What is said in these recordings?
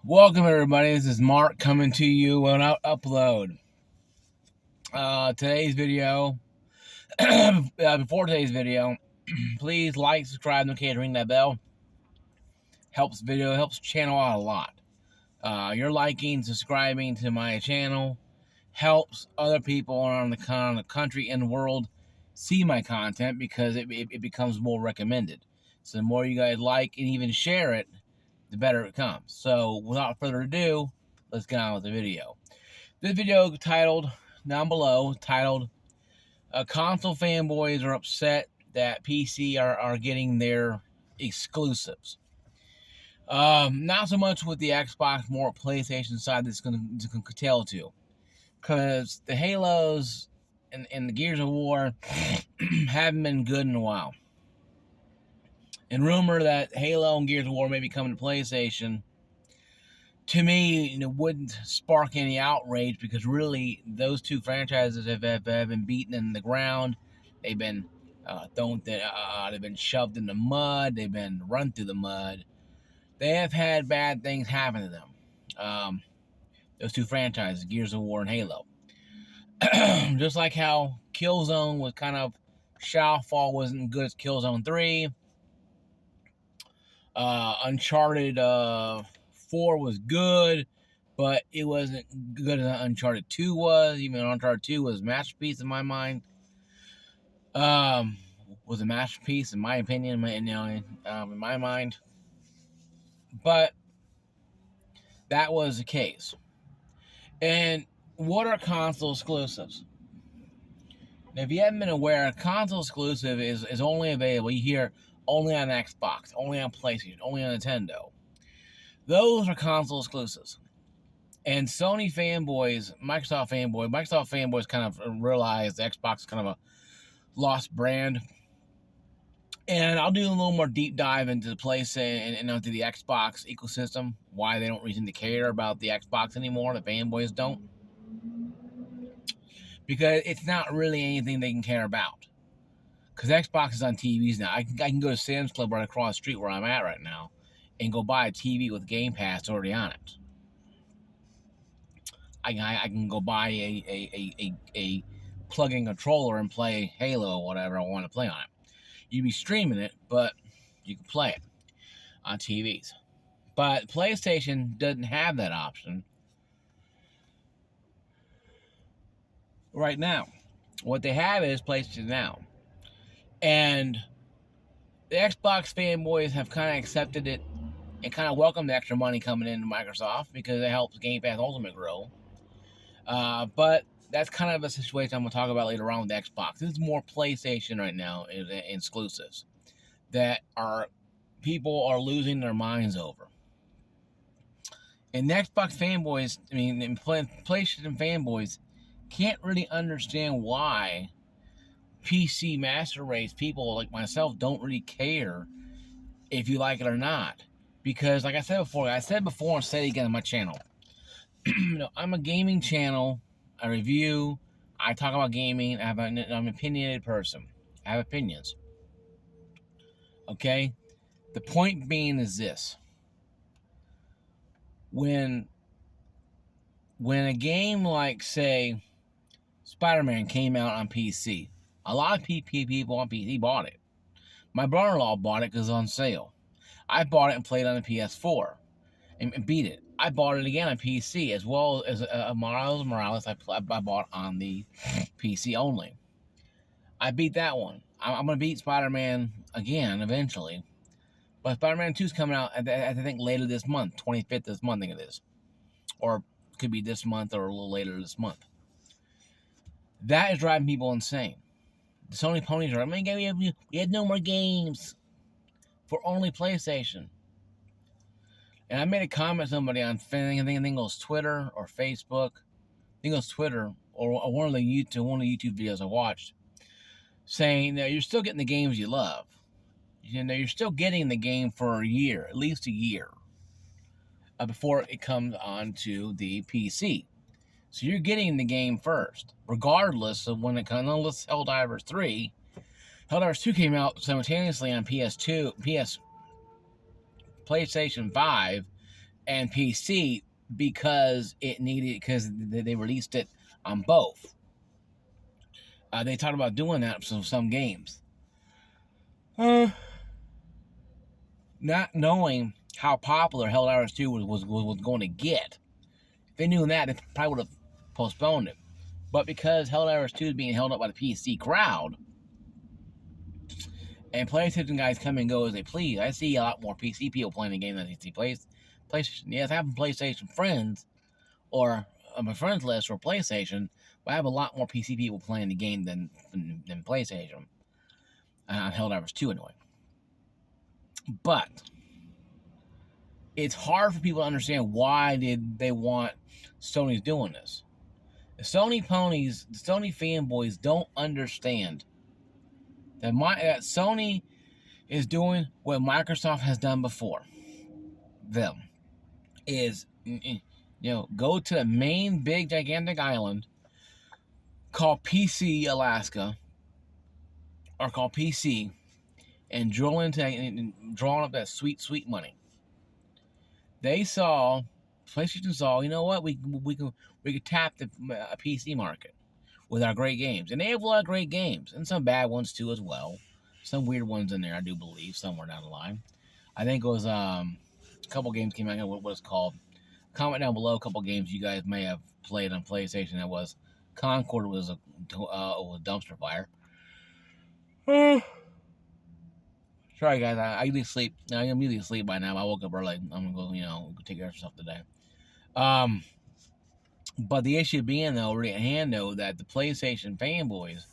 Welcome everybody, this is Mark coming to you on upload. Today's video, before today's video, please like, subscribe, and ring that bell. Helps channel out a lot. Your liking, subscribing to my channel helps other people around the country and the world see my content because it becomes more recommended. So the more you guys like and even share it, the better it comes. So without further ado, let's get on with the video. This video titled, down below, console fanboys are upset that PC are getting their exclusives. Not so much with the Xbox, more PlayStation side that's going to tell to. Because the Halos and the Gears of War haven't been good in a while. And rumor that Halo and Gears of War may be coming to PlayStation, to me, wouldn't spark any outrage because really those two franchises have been beaten in the ground. They've been they've been shoved in the mud. They've been run through the mud. They have had bad things happen to them. Those two franchises, Gears of War and Halo. Just like how Killzone was kind of, Shadowfall wasn't good as Killzone 3. Uncharted 4 was good, but it wasn't good as Uncharted 2 was. Even Uncharted 2 was a masterpiece in my mind. Was a masterpiece in my opinion, in my mind. But that was the case. And what are console exclusives? Now, if you haven't been aware, a console exclusive is only available. You hear only on Xbox, only on PlayStation, only on Nintendo. Those are console exclusives. And Sony fanboys, Microsoft fanboys kind of realized Xbox is kind of a lost brand. And I'll do a little more deep dive into the PlayStation and into the Xbox ecosystem, why they don't reason to care about the Xbox anymore, the fanboys don't. Because it's not really anything they can care about. Because Xbox is on TVs now. I can go to Sam's Club right across the street where I'm at right now and go buy a TV with Game Pass already on it. I can go buy a plug-in controller and play Halo or whatever I want to play on it. You'd be streaming it, but you can play it on TVs. But PlayStation doesn't have that option right now. What they have is PlayStation Now. And the Xbox fanboys have kind of accepted it and kind of welcomed the extra money coming into Microsoft because it helps Game Pass Ultimate grow. But that's kind of a situation I'm going to talk about later on with the Xbox. This is more PlayStation right now in exclusives that people are losing their minds over. And the Xbox fanboys, PlayStation fanboys can't really understand why PC master race people like myself don't really care if you like it or not. Because like I said before and say it again on my channel. I'm a gaming channel. I review. I talk about gaming. I'm an opinionated person. I have opinions. Okay? The point being is this. When a game like, say, Spider-Man came out on PC, a lot of people on PC bought it. My brother-in-law bought it because it was on sale. I bought it and played on the PS4 and beat it. I bought it again on PC as well as Miles Morales. I bought on the PC only. I beat that one. I'm going to beat Spider-Man again eventually. But Spider-Man 2 is coming out, I think, later this month. 25th this month, I think it is. Or it could be this month or a little later this month. That is driving people insane. The Sony ponies are, we had no more games for only PlayStation. And I made a comment to somebody on, I think it was Twitter or Facebook. I think it was Twitter or one of the YouTube videos I watched, saying that you're still getting the games you love. You're still getting the game for a year, at least a year, before it comes onto the PC. So you're getting the game first, regardless of when it comes. Unless Helldivers 3, Helldivers 2 came out simultaneously on PS2, PlayStation 5, and PC because they released it on both. They talked about doing that for some games. Not knowing how popular Helldivers 2 was going to get. If they knew that, they probably would have postponed it. But because Helldivers 2 is being held up by the PC crowd, and PlayStation guys come and go as they please, I see a lot more PC people playing the game than I see PlayStation. Yes, I have PlayStation friends, or on my friends list for PlayStation, but I have a lot more PC people playing the game than PlayStation. On Helldivers 2 anyway. But it's hard for people to understand why did they want Sony's doing this. The Sony ponies, the Sony fanboys don't understand that Sony is doing what Microsoft has done before. Them is, go to the main big gigantic island called PC Alaska, or called PC, and drawing up that sweet money. PlayStation saw, you know what, we could tap the PC market with our great games. And they have a lot of great games, and some bad ones too as well. Some weird ones in there, I do believe, somewhere down the line. I think it was a couple games came out. I don't know what it's called. Comment down below a couple games you guys may have played on PlayStation. That was Concord was a dumpster fire. Sorry guys, I usually sleep. I'm usually asleep by now. I woke up early. I'm gonna go, take care of stuff today. But the issue being though, already at hand though, that the PlayStation fanboys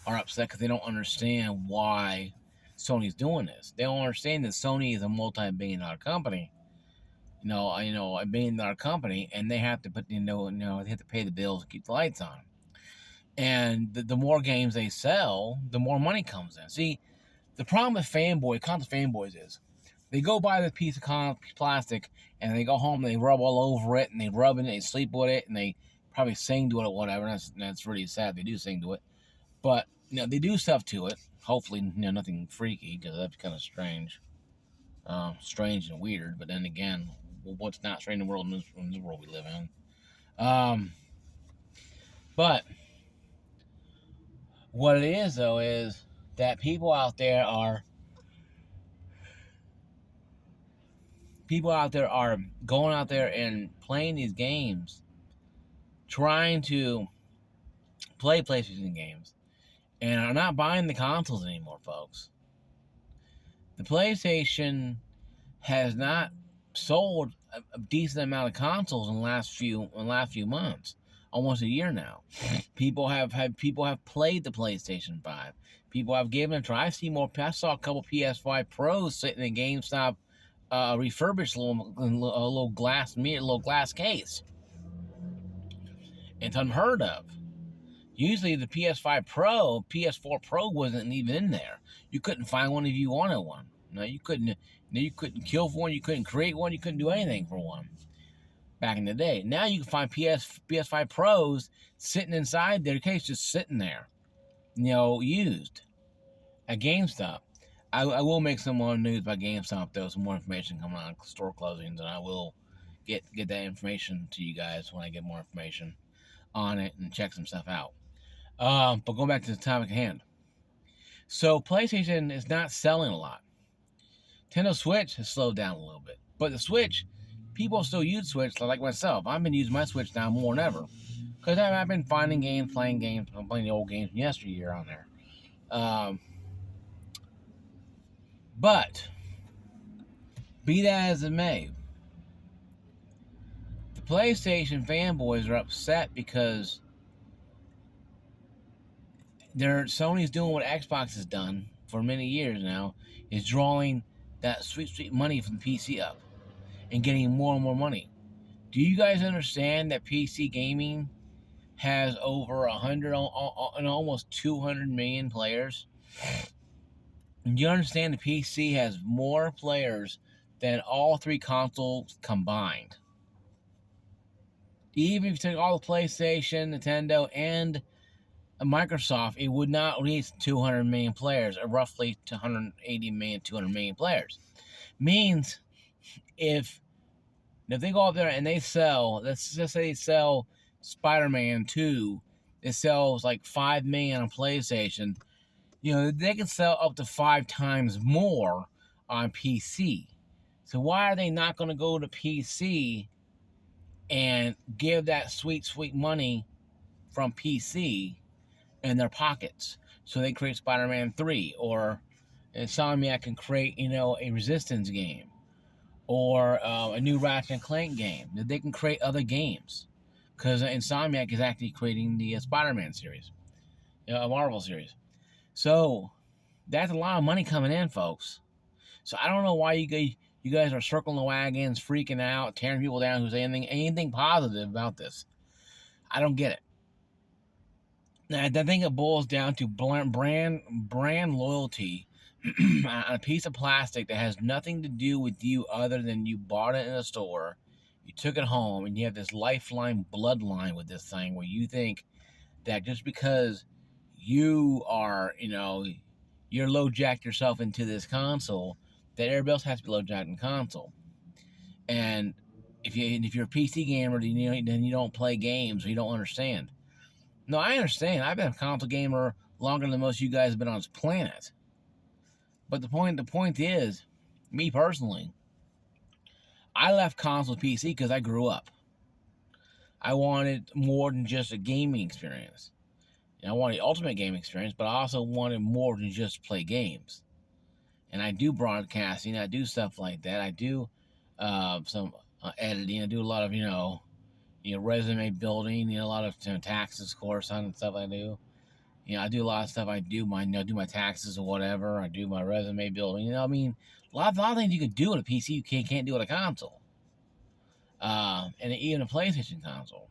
are upset because they don't understand why Sony's doing this. They don't understand that Sony is a multi-billion-dollar company. A billion-dollar company, and they have to they have to pay the bills to keep the lights on. And the more games they sell, the more money comes in. See, the problem with console fanboys is they go buy the piece of plastic and they go home and they rub all over it and they rub it and they sleep with it and they probably sing to it or whatever. That's really sad. They do sing to it, but they do stuff to it. Hopefully, nothing freaky, because that's kind of strange, strange and weird. But then again, what's not strange in the world in this world we live in? But what it is though is that people out there are going out there and playing these games, trying to play PlayStation games, and are not buying the consoles anymore, folks. The PlayStation has not sold a decent amount of consoles in the last few months, almost a year now. People have played the PlayStation 5. People have given it a try. I saw a couple PS5 Pros sitting in GameStop refurbished little glass case. It's unheard of. Usually the PS4 Pro wasn't even in there. You couldn't find one if you wanted one. No, you couldn't kill for one, you couldn't create one, you couldn't do anything for one back in the day. Now you can find PS5 Pros sitting inside their case, just sitting there, used at GameStop. I will make some more news about GameStop though, some more information coming on store closings, and I will get that information to you guys when I get more information on it and check some stuff out. But going back to the topic at hand. So PlayStation is not selling a lot. Nintendo Switch has slowed down a little bit. But the Switch, people still use Switch, like myself. I've been using my Switch now more than ever. Because I've been finding games, playing games. I'm playing the old games from yesteryear on there. But, be that as it may, the PlayStation fanboys are upset because Sony's doing what Xbox has done for many years now, is drawing that sweet money from the PC up and getting more and more money. Do you guys understand that PC gaming has over 100 and almost 200 million players? And do you understand the PC has more players than all three consoles combined? Even if you take all the PlayStation, Nintendo, and Microsoft, it would not reach 200 million players, or roughly 180 million, 200 million players. Means if And if they go up there and they sell, let's just say they sell Spider-Man 2, it sells like 5 million on PlayStation, they can sell up to 5 times more on PC. So why are they not going to go to PC and give that sweet, sweet money from PC in their pockets? So they create Spider-Man 3, or Insomniac can create, a Resistance game, or a new Ratchet and Clank game. That they can create other games, because Insomniac is actually creating the Spider-Man series, a Marvel series. So that's a lot of money coming in, folks. So I don't know why you guys are circling the wagons, freaking out, tearing people down who say anything positive about this. I don't get it. Now, I think it boils down to brand loyalty on a piece of plastic that has nothing to do with you other than you bought it in a store, you took it home, and you have this lifeline bloodline with this thing where you think that just because you are, you're low jacked yourself into this console, that everybody else has to be low jacked in console. And if you're a PC gamer, then you don't play games, or you don't understand. No, I understand. I've been a console gamer longer than most of you guys have been on this planet. But the point is, me personally, I left console PC because I grew up. I wanted more than just a gaming experience. I wanted the ultimate gaming experience, but I also wanted more than just play games. And I do broadcasting. I do stuff like that. I do some editing. I do a lot of resume building. A lot of taxes course on and stuff I do. I do a lot of stuff. I do my taxes or whatever. I do my resume building. I mean, a lot of things you can do on a PC you can't do on a console, and even a PlayStation console.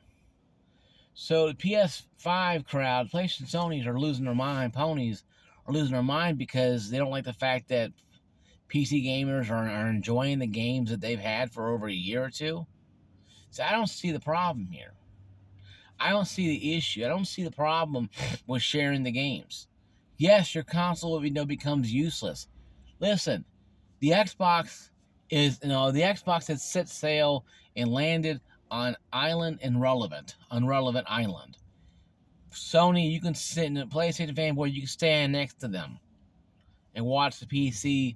So the PS5 crowd, PlayStation Sonys are losing their mind. Ponies are losing their mind because they don't like the fact that PC gamers are enjoying the games that they've had for over a year or two. So I don't see the problem here. I don't see the issue. I don't see the problem with sharing the games. Yes, your console becomes useless. Listen, the Xbox has set sail and landed on unrelevant island. Sony, you can sit in a PlayStation fanboy, you can stand next to them and watch the PC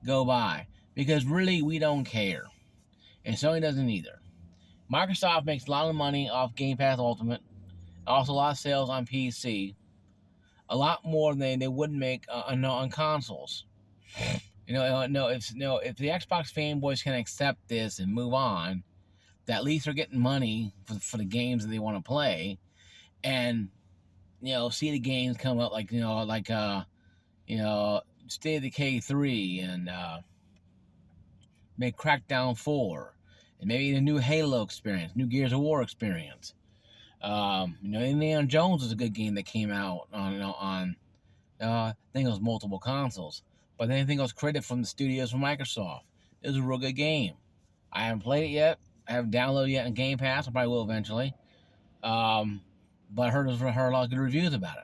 go by, because really we don't care, and Sony doesn't either. Microsoft makes a lot of money off Game Pass Ultimate, also a lot of sales on PC, a lot more than they would make on consoles. If the Xbox fanboys can accept this and move on, that at least they're getting money for the games that they want to play, and see the games come up like State of Decay 3 and make Crackdown 4, and maybe the new Halo experience, new Gears of War experience. Indiana Jones was a good game that came out on I think it was multiple consoles, but then I think it was created from the studios from Microsoft. It was a real good game. I haven't played it yet. I haven't downloaded it yet on Game Pass. I probably will eventually. But I heard a lot of good reviews about it.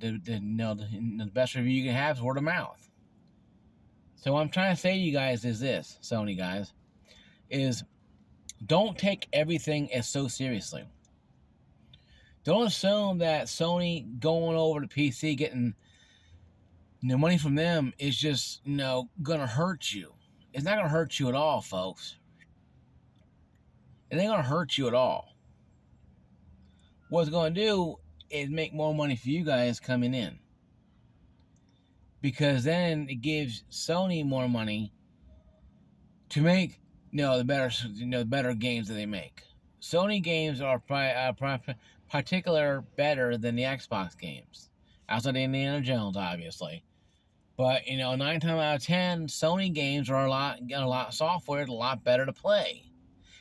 The best review you can have is word of mouth. So what I'm trying to say to you guys is this, Sony guys, is don't take everything as so seriously. Don't assume that Sony going over to PC, getting money from them is just gonna hurt you. It's not gonna hurt you at all, folks. It ain't gonna hurt you at all. What it's gonna do is make more money for you guys coming in, because then it gives Sony more money to make the better games that they make. Sony games are particular better than the Xbox games, outside of Indiana Jones, obviously. But 9 times out of 10, Sony games are a lot software, a lot better to play,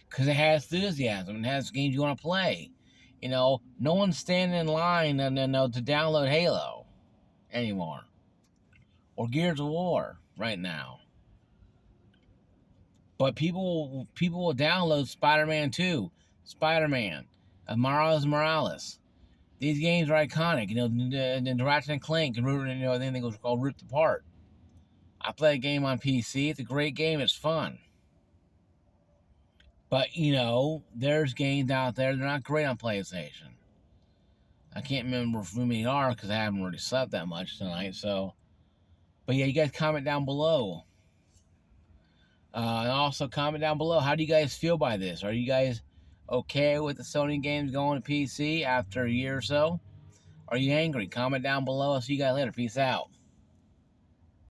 because it has enthusiasm. It has games you want to play. No one's standing in line to download Halo anymore, or Gears of War right now. But people will download Spider-Man 2, Spider-Man, Miles Morales. These games are iconic. The Ratchet and Clank, and I think it was called Ripped Apart. I play a game on PC. It's a great game. It's fun. But, you know, there's games out there that are not great on PlayStation. I can't remember how many are because I haven't really slept that much tonight. So, but yeah, you guys comment down below. And also comment down below. How do you guys feel by this? Are you guys okay with the Sony games going to PC after a year or so? Are you angry? Comment down below. I'll see you guys later. Peace out.